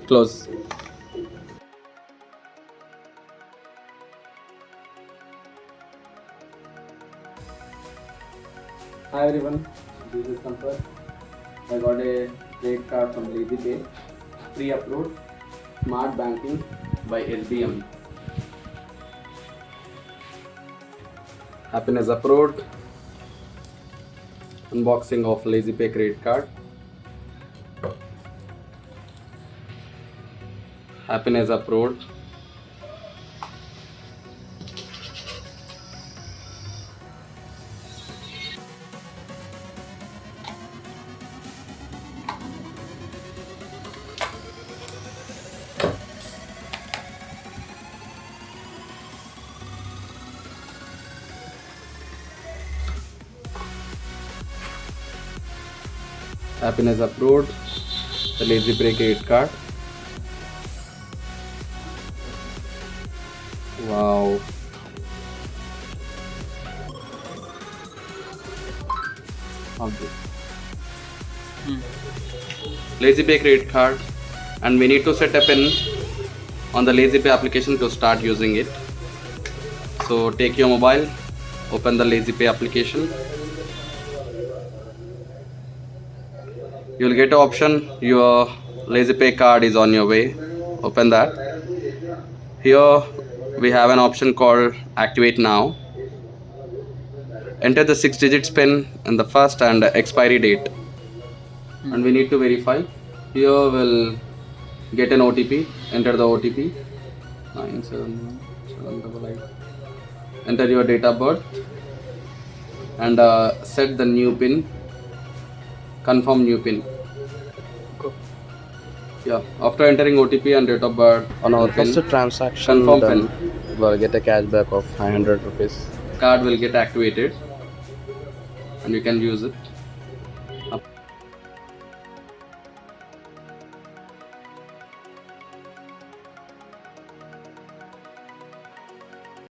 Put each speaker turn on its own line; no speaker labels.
Close. Hi everyone, this is Sampath. I got a credit card from LazyPay. Pre-upload Smart Banking by SBM. Happiness approved. Unboxing of LazyPay credit card. Happiness approved. Happiness approved. The LazyPay credit card. Wow. Okay. LazyPay credit card, and we need to set a pin on the LazyPay application to start using it. So take your mobile, open the LazyPay application. You will get an option, your LazyPay card is on your way. Open that. Here we have an option called activate now. Enter the 6 digits pin and the first and expiry date, and we need to verify. Here we'll get an OTP. Enter the OTP 971788. Enter your date of birth and set the new pin. Confirm new pin. Yeah, after entering OTP and date of birth
On our
pin,
first transaction,
confirm
then
pin,
we'll get a cashback of 500 rupees.
card will get activated and you can use it.